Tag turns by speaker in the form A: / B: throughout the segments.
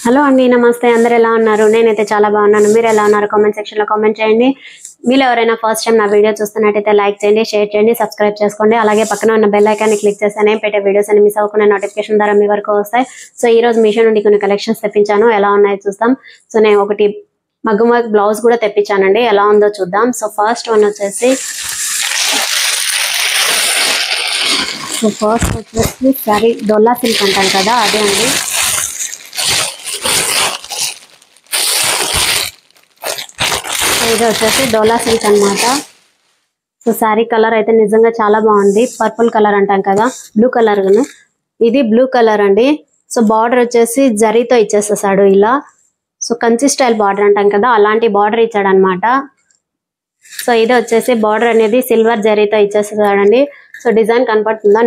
A: Hello అండి, నమస్తే. అందరూ ఎలా ఉన్నారు? నేనైతే చాలా బాగున్నాను. మీరు ఎలా ఉన్నారు? కామెంట్ సెక్షన్ లో కామెంట్ చేయండి. మీరు ఎవరైనా ఫస్ట్ టైం నా వీడియో చూస్తున్నట్టయితే లైక్ చేయండి, షేర్ చేయండి, సబ్స్క్రైబ్ చేసుకోండి. అలాగే పక్కన ఉన్న బెల్ ఐకాన్ ని క్లిక్ చేస్తే నేను పెట్టే వీడియోస్ అన్ని మిస్ అవ్వకుండా నోటిఫికేషన్ ద్వారా మీ వరకు వస్తాయి. సో ఈ రోజు మీషో నుండి కొన్ని కలెక్షన్స్ తెప్పించాను, ఎలా ఉన్నాయో చూద్దాం. సో నేను ఒకటి మగ్గం వర్క్ బ్లౌజ్ కూడా తెప్పించానండి, ఎలా ఉందో చూద్దాం. సో ఫస్ట్ వచ్చేసి సారీ డొల్లా సిల్క్ అంటాను కదా, అదే అండి. ఇది వచ్చేసి డోలా సిల్క్ అన్నమాట. సో శారీ కలర్ అయితే నిజంగా చాలా బాగుంది. పర్పుల్ కలర్ అంటాం కదా, బ్లూ కలర్. ఇది బ్లూ కలర్ అండి. సో బార్డర్ వచ్చేసి జరీతో ఇచ్చేస్తాడు ఇలా. సో కంచి స్టైల్ బార్డర్ అంటాం కదా, అలాంటి బార్డర్ ఇచ్చాడు అనమాట. సో ఇది వచ్చేసి బార్డర్ అనేది సిల్వర్ జరీతో ఇచ్చేస్తాడండి. సో డిజైన్ కనపడుతుందా?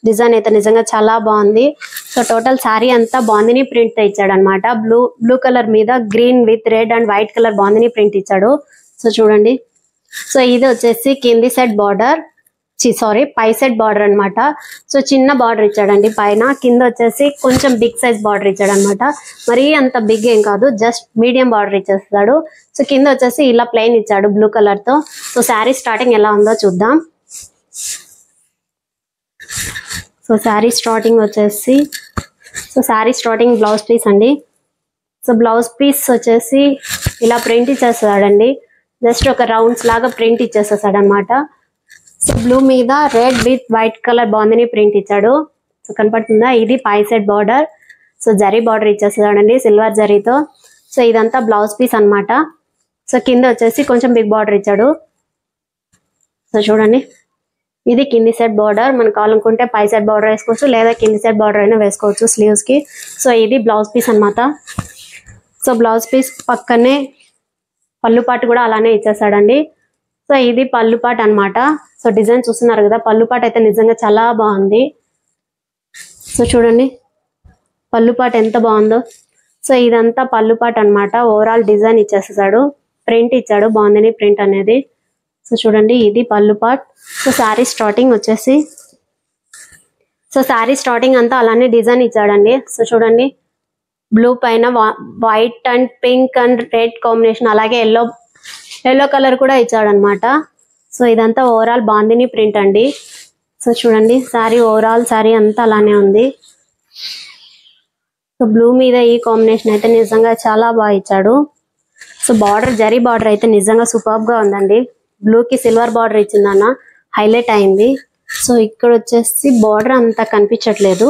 A: డిజైన్ అయితే నిజంగా చాలా బాగుంది. సో టోటల్ శారీ అంతా బాందిని ప్రింట్ తో ఇచ్చాడు అనమాట. బ్లూ కలర్ మీద green with red and white colour bandhani print ఇచ్చాడు. సో చూడండి. సో ఇది వచ్చేసి కింది సెట్ బార్డర్, పై సెట్ బార్డర్ అనమాట. సో చిన్న బార్డర్ ఇచ్చాడండి పైన. కింద వచ్చేసి కొంచెం బిగ్ సైజ్ బార్డర్ ఇచ్చాడు అనమాట. మరీ అంత బిగ్ ఏం కాదు, జస్ట్ మీడియం బార్డర్ ఇచ్చేస్తాడు. సో కింద వచ్చేసి ఇలా ప్లెయిన్ ఇచ్చాడు బ్లూ కలర్ తో. సో శారీ స్టార్టింగ్ ఎలా ఉందో చూద్దాం. సో శారీ స్టార్టింగ్ వచ్చేసి శారీ స్టార్టింగ్ బ్లౌజ్ పీస్ అండి. సో బ్లౌజ్ పీస్ వచ్చేసి ఇలా ప్రింట్ ఇచ్చేస్తాడండి. జస్ట్ ఒక రౌండ్స్ లాగా ప్రింట్ ఇచ్చేస్తాడు అనమాట. సో బ్లూ మీద red with white colour bandhani print ఇచ్చాడు. సో కనపడుతుందా? ఇది పై set border. So zari border ఇచ్చేస్తాడండి సిల్వర్ జరీతో. సో ఇదంతా బ్లౌజ్ పీస్ అనమాట. సో కింద వచ్చేసి కొంచెం బిగ్ బార్డర్ ఇచ్చాడు. సో చూడండి, ఇది కింది సెట్ బార్డర్. మనం కావాలనుకుంటే పై సెట్ బార్డర్ వేసుకోవచ్చు, లేదా కింది సెట్ బార్డర్ అయినా వేసుకోవచ్చు స్లీవ్స్ కి. సో ఇది బ్లౌజ్ పీస్ అనమాట. సో బ్లౌజ్ పీస్ పక్కనే పళ్ళు పాటు కూడా అలానే ఇచ్చేసాడండి. సో ఇది పళ్ళు పాటు అనమాట. సో డిజైన్ చూస్తున్నారు కదా, పళ్ళు పాటు అయితే నిజంగా చాలా బాగుంది. సో చూడండి పళ్ళు పాటు ఎంత బాగుందో. సో ఇదంతా పళ్ళు పాటు అనమాట. ఓవరాల్ డిజైన్ ఇచ్చేసాడు, ప్రింట్ ఇచ్చాడు, బాగుందని ప్రింట్ అనేది. సో చూడండి, ఇది పళ్ళు పాట్. సో శారీ స్టార్టింగ్ వచ్చేసి శారీ స్టార్టింగ్ అంతా అలానే డిజైన్ ఇచ్చాడండి. సో చూడండి, బ్లూ పైన white and pink and red combination, అలాగే ఎల్లో కలర్ కూడా ఇచ్చాడు అనమాట. సో ఇదంతా ఓవరాల్ బాందిని ప్రింట్ అండి. సో చూడండి, ఓవరాల్ శారీ అంతా అలానే ఉంది. సో బ్లూ మీద ఈ కాంబినేషన్ అయితే నిజంగా చాలా బాగా ఇచ్చాడు. సో బార్డర్ జరీ బార్డర్ అయితే నిజంగా సూపర్ గా ఉందండి. బ్లూ కి సిల్వర్ బార్డర్ ఇచ్చిందన్న, హైలైట్ అయింది. సో ఇక్కడ వచ్చేసి బార్డర్ అంతా కనిపించట్లేదు.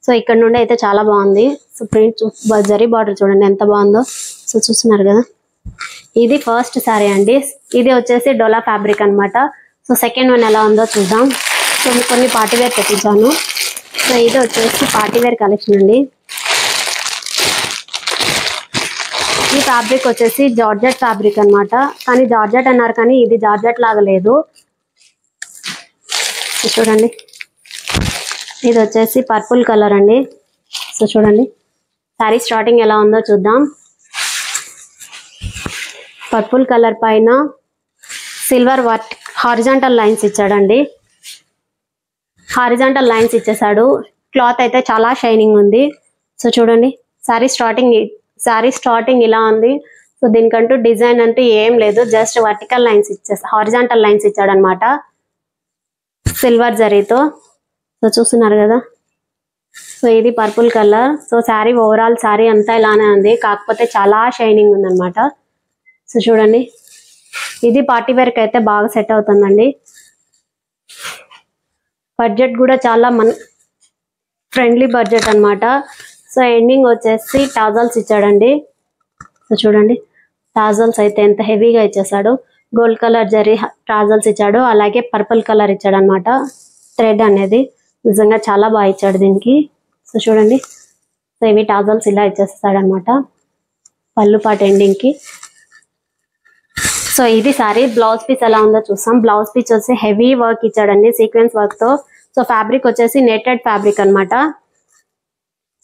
A: సో ఇక్కడ నుండి అయితే చాలా బాగుంది. సో ప్రింట్ జరీ బార్డర్ చూడండి ఎంత బాగుందో. సో చూస్తున్నారు కదా, ఇది ఫస్ట్ శారీ అండి. ఇది వచ్చేసి డోలా ఫ్యాబ్రిక్ అనమాట. సో సెకండ్ వన్ ఎలా ఉందో చూద్దాం. సో కొన్ని పార్టీవేర్ తెప్పించాను. సో ఇది వచ్చేసి పార్టీవేర్ కలెక్షన్ అండి. ఈ ఫ్యాబ్రిక్ వచ్చేసి జార్జెట్ ఫ్యాబ్రిక్ అనమాట. కానీ జార్జెట్ అన్నారు, కానీ ఇది జార్జెట్ లాగా లేదు. చూడండి, ఇది వచ్చేసి పర్పుల్ కలర్ అండి. సో చూడండి, శారీ స్టార్టింగ్ ఎలా ఉందో చూద్దాం. పర్పుల్ కలర్ పైన సిల్వర్ హారిజాంటల్ లైన్స్ ఇచ్చాడండి. హారిజాంటల్ లైన్స్ ఇచ్చేసాడు. క్లాత్ అయితే చాలా షైనింగ్ ఉంది. సో చూడండి, శారీ స్టార్టింగ్ ఇలా ఉంది. సో దీనికంటూ డిజైన్ అంటూ ఏం లేదు, just vertical lines horizontal lines ఇచ్చాడు అనమాట సిల్వర్ జరీతో. సో చూస్తున్నారు కదా. సో ఇది purple colour. So sari overall sari అంతా ఇలానే ఉంది, కాకపోతే చాలా షైనింగ్ ఉందన్నమాట. సో చూడండి, ఇది పార్టీ వేర్కి అయితే బాగా సెట్ అవుతుందండి. బడ్జెట్ కూడా చాలా ఫ్రెండ్లీ బడ్జెట్ అనమాట. సో ఎండింగ్ వచ్చేసి టాజల్స్ ఇచ్చాడండి. సో చూడండి, టాజల్స్ అయితే ఎంత హెవీగా ఇచ్చేసాడు. గోల్డ్ కలర్ జరీ టాజల్స్ ఇచ్చాడు, అలాగే పర్పుల్ కలర్ ఇచ్చాడు అనమాట. థ్రెడ్ అనేది నిజంగా చాలా బాగా ఇచ్చాడు దీనికి. సో చూడండి, సో ఇవి టాజల్స్ ఇలా ఇచ్చేస్తాడు అనమాట పళ్ళు పాటు ఎండింగ్ కి. సో ఇది సారీ బ్లౌజ్ పీస్ ఎలా ఉందో చూస్తాం. బ్లౌజ్ పీస్ వచ్చి హెవీ వర్క్ ఇచ్చాడండి, సీక్వెన్స్ వర్క్ తో. సో ఫ్యాబ్రిక్ వచ్చేసి నెట్టెడ్ ఫ్యాబ్రిక్ అనమాట.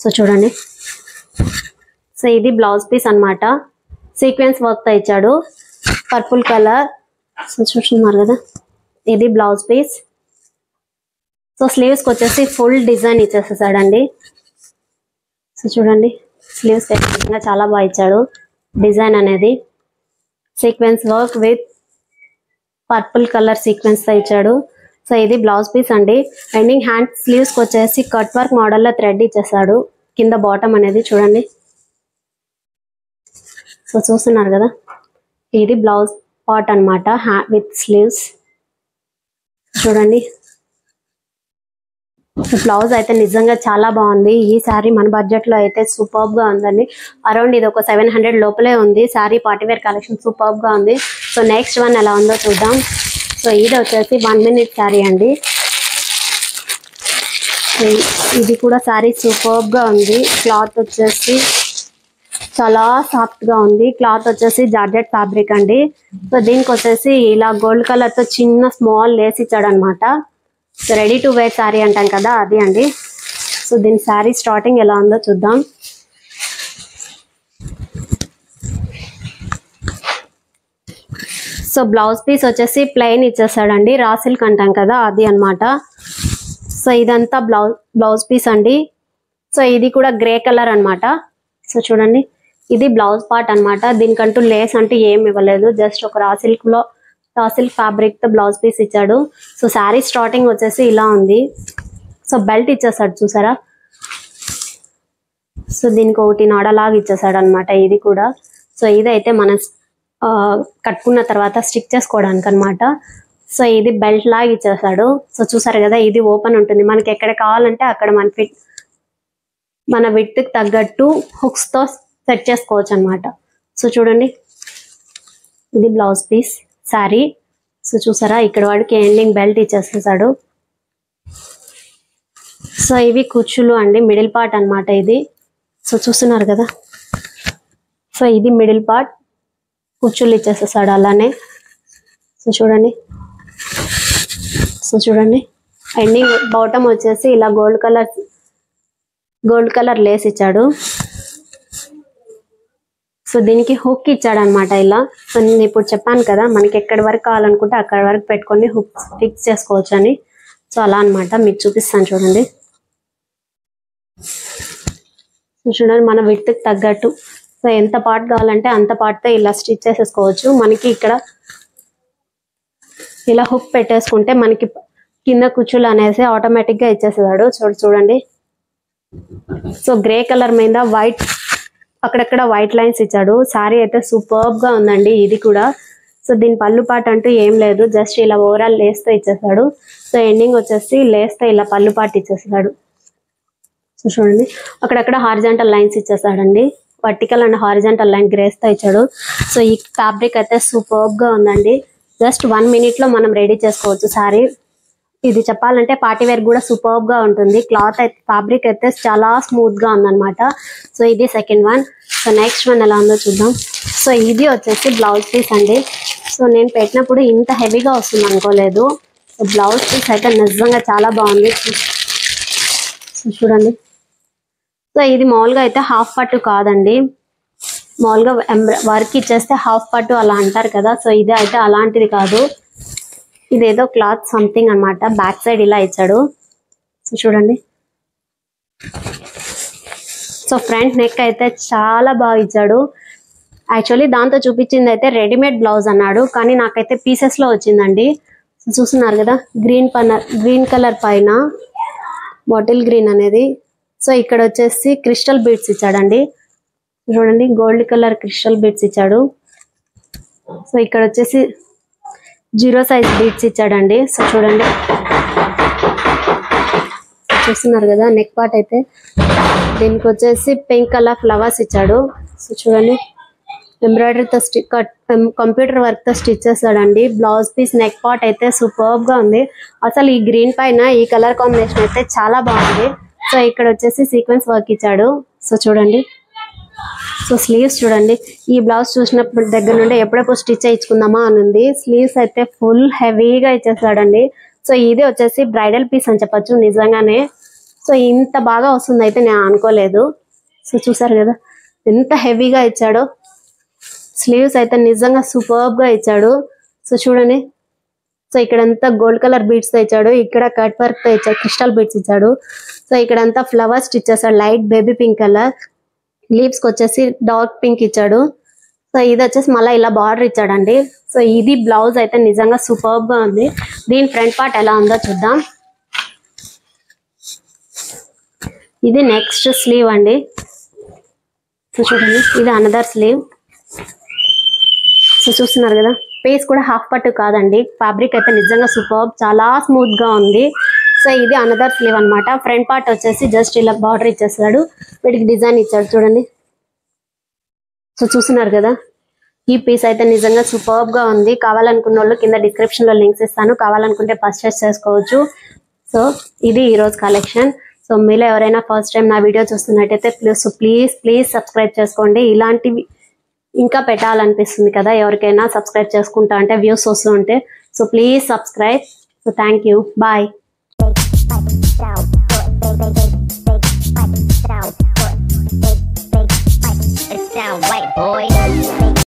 A: సో చూడండి, సో ఇది బ్లౌజ్ పీస్ అనమాట, సీక్వెన్స్ వర్క్ తో ఇచ్చాడు, పర్పుల్ కలర్. సో చూస్తున్నారు కదా, ఇది బ్లౌజ్ పీస్. సో స్లీవ్స్ కి వచ్చేసి ఫుల్ డిజైన్ ఇచ్చేసాడండి. సో సో చూడండి స్లీవ్స్ ఖచ్చితంగా చాలా బాగా ఇచ్చాడు. డిజైన్ అనేది sequence work with purple colour sequence తో ఇచ్చాడు. సో ఇది బ్లౌజ్ పీస్ అండి. ఎండింగ్ హ్యాండ్ స్లీవ్స్ కి వచ్చేసి కట్ వర్క్ మోడల్ లో థ్రెడ్ ఇచ్చేసాడు. కింద బాటమ్ అనేది చూడండి. సో చూస్తున్నారు కదా, ఇది బ్లౌజ్ పార్ట్ అనమాట విత్ స్లీవ్స్. చూడండి బ్లౌజ్ అయితే నిజంగా చాలా బాగుంది. ఈ శారీ మన బడ్జెట్ లో అయితే సూపర్బ్ గా ఉందండి. అరౌండ్ ఇది ఒక 700 లోపలే ఉంది. శారీ పార్టీవేర్ కలెక్షన్ సూపర్బ్ గా ఉంది. సో నెక్స్ట్ వన్ ఎలా ఉందో చూద్దాం. సో ఇది వచ్చేసి 1 minute శారీ అండి. ఇది కూడా శారీ సూపర్బ్ గా ఉంది. క్లాత్ వచ్చేసి చాలా సాఫ్ట్ గా ఉంది. క్లాత్ వచ్చేసి జార్జెట్ ఫ్యాబ్రిక్ అండి. సో దీనికి వచ్చేసి ఇలా గోల్డ్ కలర్ తో చిన్న స్మాల్ లేస్ ఇచ్చాడు అనమాట. So ready to wear sari అంటాం కదా, అది అండి. సో దీని శారీ స్టార్టింగ్ ఎలా ఉందో చూద్దాం. సో బ్లౌజ్ పీస్ వచ్చేసి ప్లెయిన్ ఇచ్చేసాడండి. రా సిల్క్ అంటాం కదా, అది అనమాట. సో ఇదంతా బ్లౌజ్ పీస్ అండి. సో ఇది కూడా గ్రే కలర్ అనమాట. సో చూడండి ఇది బ్లౌజ్ పార్ట్ అనమాట. దీనికంటూ లేస్ అంటే ఏం ఇవ్వలేదు, జస్ట్ ఒక రా సిల్క్ ఫ్యాబ్రిక్ తో బ్లౌజ్ పీస్ ఇచ్చాడు. సో శారీ స్టార్టింగ్ వచ్చేసి ఇలా ఉంది. సో బెల్ట్ ఇచ్చేసాడు చూసారా. సో దీనికి ఒకటి నాడలాగా ఇచ్చేసాడు అనమాట. ఇది కూడా సో ఇదైతే మనం కట్టుకున్న తర్వాత స్టిక్ చేసుకోవడానికి అనమాట. సో ఇది బెల్ట్ లాగా ఇచ్చేసాడు. సో చూసారు కదా, ఇది ఓపెన్ ఉంటుంది. మనకి ఎక్కడ కావాలంటే అక్కడ మన విడ్త్ కి తగ్గట్టు హుక్స్ తో సెట్ చేసుకోవచ్చు అనమాట. సో చూడండి ఇది బ్లౌజ్ పీస్ శారీ. సో చూసారా ఇక్కడ వాడికి ఎండింగ్ బెల్ట్ ఇచ్చేసేసాడు. సో ఇవి కుచ్చులు అండి, మిడిల్ పార్ట్ అనమాట ఇది. సో చూస్తున్నారు కదా, సో ఇది మిడిల్ పార్ట్, కుచ్చులు ఇచ్చేసేసాడు అలానే. సో చూడండి ఎండింగ్ బాటమ్ వచ్చేసి ఇలా గోల్డ్ కలర్ లేస్ ఇచ్చాడు. సో దీనికి హుక్ ఇచ్చాడు అనమాట ఇలా. సో నేను ఇప్పుడు చెప్పాను కదా, మనకి ఎక్కడి వరకు కావాలనుకుంటే అక్కడి వరకు పెట్టుకొని హుక్ ఫిక్స్ చేసుకోవచ్చు అని. సో అలా అనమాట, మీకు చూపిస్తాను చూడండి. సో చూడండి మన విడ్త్ కి తగ్గట్టు సో ఎంత పార్ట్ కావాలంటే అంత పార్ట్ తో ఇలా స్టిచ్ చేసేసుకోవచ్చు. మనకి ఇక్కడ ఇలా హుక్ పెట్టేసుకుంటే మనకి కింద కుచ్చులు అనేసి ఆటోమేటిక్ గా ఇచ్చేసేదాడు. చూడండి సో గ్రే కలర్ మీద వైట్, అక్కడక్కడ వైట్ లైన్స్ ఇచ్చాడు. శారీ అయితే సూపర్బ్ గా ఉందండి ఇది కూడా. సో దీని పళ్ళు పాట అంటూ ఏం లేదు, జస్ట్ ఇలా ఓవరాల్ లేస్ తో ఇచ్చేసాడు. సో ఎండింగ్ వచ్చేసి లేస్ తో ఇలా పళ్ళు పాట ఇచ్చేసాడు. సో చూడండి అక్కడక్కడ హారిజాంటల్ లైన్స్ ఇచ్చేసాడండి. Vertical and horizontal line greys తో ఇచ్చాడు. సో ఈ ఫ్యాబ్రిక్ అయితే సూపర్బ్ గా ఉందండి. జస్ట్ 1 minute లో మనం రెడీ చేసుకోవచ్చు శారీ. ఇది చెప్పాలంటే పార్టీ వేర్ కూడా సూపర్బ్ గా ఉంటుంది. క్లాత్ అయితే ఫ్యాబ్రిక్ అయితే చాలా స్మూత్ గా ఉందన్నమాట. సో ఇది second one. So next one ఎలా ఉందో చూద్దాం. సో ఇది వచ్చేసి బ్లౌజ్ పీస్ అండి. సో నేను పెట్టినప్పుడు ఇంత హెవీగా వస్తుంది అనుకోలేదు. సో బ్లౌజ్ పీస్ అయితే నిజంగా చాలా బాగుంది. సో చూడండి సో ఇది మామూలుగా అయితే హాఫ్ పట్టు కాదండి, మామూలుగా వర్క్ ఇచ్చేస్తే హాఫ్ పట్టు అలా అంటారు కదా. సో ఇది అయితే అలాంటిది కాదు, ఇదేదో క్లాత్ సంథింగ్ అనమాట. బ్యాక్ సైడ్ ఇలా ఇచ్చాడు. సో చూడండి సో ఫ్రంట్ నెక్ అయితే చాలా బాగా ఇచ్చాడు. యాక్చువల్లీ దాంతో చూపించింది అయితే రెడీమేడ్ బ్లౌజ్ అన్నాడు, కానీ నాకైతే పీసెస్ లో వచ్చిందండి. సో చూస్తున్నారు కదా, గ్రీన్ కలర్ పైన బాటిల్ గ్రీన్ అనేది. సో ఇక్కడ వచ్చేసి క్రిస్టల్ బీడ్స్ ఇచ్చాడండి. చూడండి గోల్డ్ కలర్ క్రిస్టల్ బీడ్స్ ఇచ్చాడు. సో ఇక్కడ వచ్చేసి 0 size బీడ్స్ ఇచ్చాడండి. సో చూడండి చూస్తున్నారు కదా, నెక్ పార్ట్ అయితే దీనికి వచ్చేసి పింక్ కలర్ ఫ్లవర్స్ ఇచ్చాడు. సో చూడండి ఎంబ్రాయిడరీతో కంప్యూటర్ వర్క్ తో స్టిచ్ చేస్తాడండి. బ్లౌజ్ పీస్ నెక్ పార్ట్ అయితే సూపర్బ్ గా ఉంది. అసలు ఈ గ్రీన్ పైన ఈ కలర్ కాంబినేషన్ అయితే చాలా బాగుంది. సో ఇక్కడ వచ్చేసి సీక్వెన్స్ వర్క్ ఇచ్చాడు. సో చూడండి సో స్లీవ్స్ చూడండి, ఈ బ్లౌజ్ చూసినప్పుడు దగ్గర నుండి ఎప్పుడెప్పుడు స్టిచ్ చేయించుకుందామా అని ఉంది. స్లీవ్స్ అయితే ఫుల్ హెవీగా ఇచ్చేస్తాడండి. సో ఇది వచ్చేసి బ్రైడల్ పీస్ అని చెప్పొచ్చు నిజంగానే. సో ఇంత బాగా వస్తుంది అయితే నేను అనుకోలేదు. సో చూసారు కదా ఎంత హెవీగా ఇచ్చాడో. స్లీవ్స్ అయితే నిజంగా సూపర్బ్ గా ఇచ్చాడు. సో చూడండి సో ఇక్కడంతా గోల్డ్ కలర్ బీడ్స్ తో ఇచ్చాడు, ఇక్కడ కట్ వర్క్ తో ఇచ్చాడు, క్రిస్టల్ బీడ్స్ ఇచ్చాడు. సో ఇక్కడంతా ఫ్లవర్స్ ఇచ్చేసాడు, light baby pink colour. Leaves కి వచ్చేసి డార్క్ పింక్ ఇచ్చాడు. సో ఇది వచ్చేసి మళ్ళీ ఇలా బార్డర్ ఇచ్చాడండి. సో ఇది బ్లౌజ్ అయితే నిజంగా సూపర్బ్ గా ఉంది. దీని ఫ్రంట్ పార్ట్ ఎలా ఉందో చూద్దాం. ఇది నెక్స్ట్ స్లీవ్ అండి. సో చూడండి, ఇది అనదర్ స్లీవ్. సో చూస్తున్నారు కదా, పీస్ కూడా హాఫ్ పట్టు కాదండి, ఫ్యాబ్రిక్ అయితే నిజంగా సూపర్బ్, చాలా స్మూత్ గా ఉంది. సో ఇది అనదర్ స్లీవ్ అన్నమాట. ఫ్రంట్ పార్ట్ వచ్చేసి జస్ట్ ఇలా బార్డర్ ఇచ్చేసాడు, వీటికి డిజైన్ ఇచ్చాడు చూడండి. సో చూస్తున్నారు కదా, ఈ పీస్ అయితే నిజంగా సూపర్బ్ గా ఉంది. కావాలనుకున్న వాళ్ళు కింద డిస్క్రిప్షన్ లో లింక్స్ ఇస్తాను, కావాలనుకుంటే పర్చేస్ చేసుకోవచ్చు. సో ఇది ఈ రోజు కలెక్షన్. సో మీలో ఎవరైనా ఫస్ట్ టైం నా వీడియో చూస్తున్నట్టయితే ప్లీజ్ సబ్స్క్రైబ్ చేసుకోండి. ఇలాంటివి ఇంకా పెట్టాలనిపిస్తుంది కదా ఎవరికైనా, సబ్స్క్రైబ్ చేసుకుంటా అంటే వ్యూస్ వస్తూ ఉంటే. So please subscribe. So thank you, bye.
B: White boy.